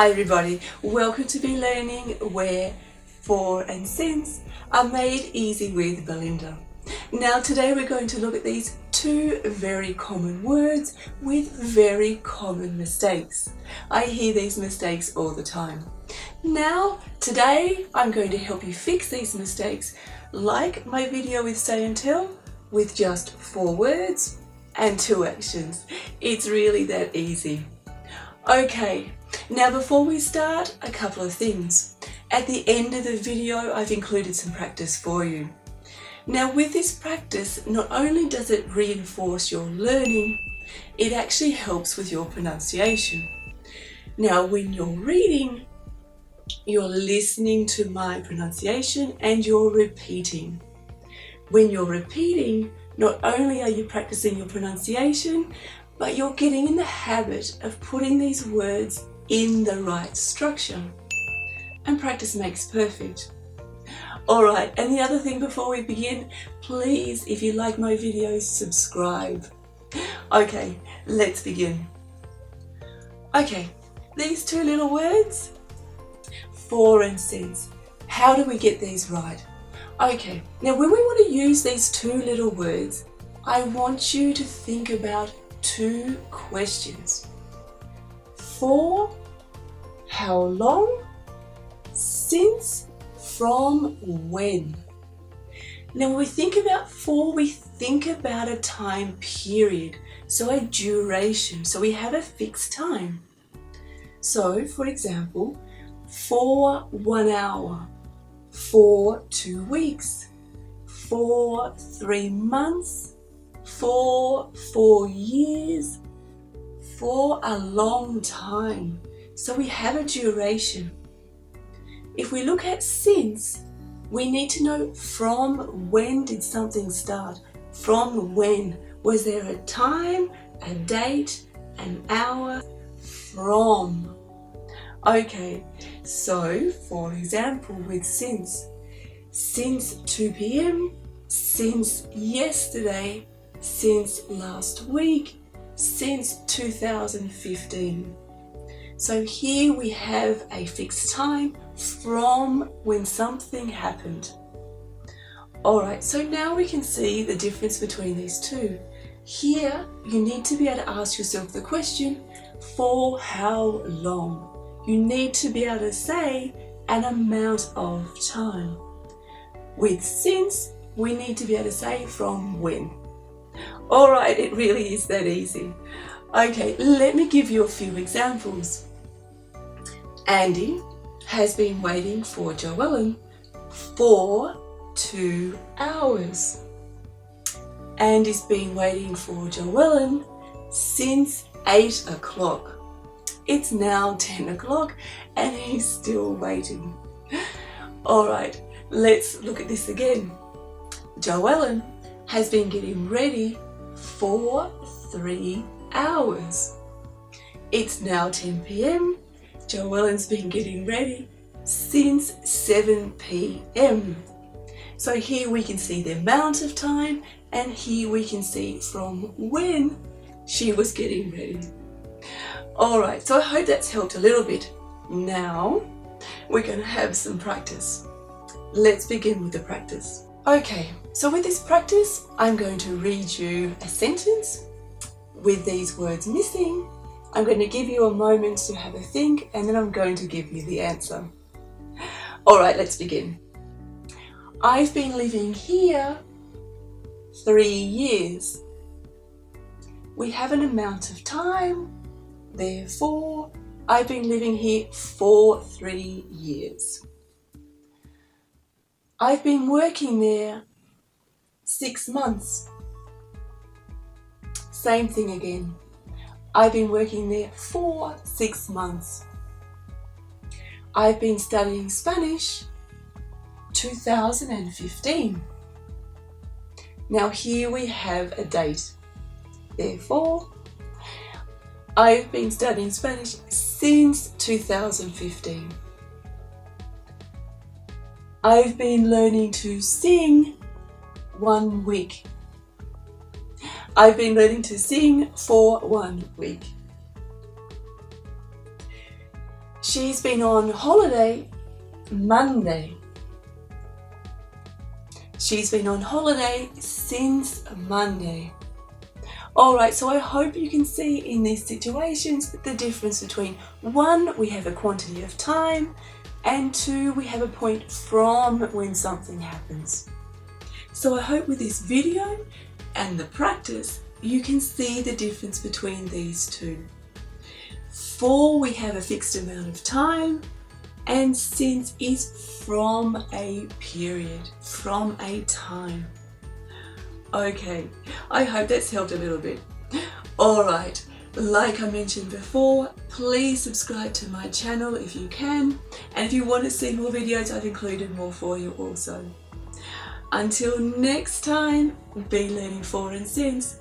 Hi everybody, welcome to Be Learning, where for and since are made easy with Belinda. Now today we're going to look at these two very common words with very common mistakes. I hear these mistakes all the time. Now today I'm going to help you fix these mistakes, like my video with Say and Tell, with just 4 words and 2 actions. It's really that easy. Okay, now before we start, a couple of things. At the end of the video, I've included some practice for you. Now with this practice, not only does it reinforce your learning, it actually helps with your pronunciation. Now when you're reading, you're listening to my pronunciation and you're repeating. When you're repeating, not only are you practicing your pronunciation, but you're getting in the habit of putting these words in the right structure. And practice makes perfect. Alright, and the other thing before we begin, please, if you like my videos, subscribe. Okay, let's begin. Okay, these 2 little words, for and since. How do we get these right? Okay, now when we want to use these 2 little words, I want you to think about 2 questions. For, how long? Since, from when? Now when we think about for, we think about a time period, so a duration, so we have a fixed time. So for example, for 1 hour, for 2 weeks, for 3 months, for 4 years, for a long time. So we have a duration. If we look at since, we need to know from when did something start? From when? Was there a time, a date, an hour? From. Okay, so for example with since 2 p.m, since yesterday, since last week, since 2015. So here we have a fixed time from when something happened. Alright, so now we can see the difference between these 2. Here you need to be able to ask yourself the question, for how long? You need to be able to say an amount of time. With since, we need to be able to say from when. Alright, it really is that easy. Okay, let me give you a few examples. Andy has been waiting for Joellen for 2 hours. Andy's been waiting for Joellen since 8 o'clock. It's now 10 o'clock and he's still waiting. Alright, let's look at this again. Joellen has been getting ready for 3 hours. It's now 10 p.m. Joellen's been getting ready since 7 p.m. So here we can see the amount of time, and here we can see from when she was getting ready. Alright, so I hope that's helped a little bit. Now we're going to have some practice. Let's begin with the practice. Okay, so with this practice, I'm going to read you a sentence with these words missing. I'm going to give you a moment to have a think, and then I'm going to give you the answer. Alright, let's begin. I've been living here 3 years. We have an amount of time, therefore, I've been living here for 3 years. I've been working there 6 months. Same thing again. I've been working there for 6 months. I've been studying Spanish 2015. Now here we have a date. Therefore, I've been studying Spanish since 2015. I've been learning to sing 1 week. I've been learning to sing for 1 week. She's been on holiday Monday. She's been on holiday since Monday. Alright, so I hope you can see in these situations the difference between 1, we have a quantity of time, and 2, we have a point from when something happens. So I hope with this video and the practice, you can see the difference between these two. For, we have a fixed amount of time, and since is from a period, from a time. Okay, I hope that's helped a little bit. Alright, like I mentioned before, please subscribe to my channel if you can, and if you want to see more videos, I've included more for you also. Until next time, be learning for and since.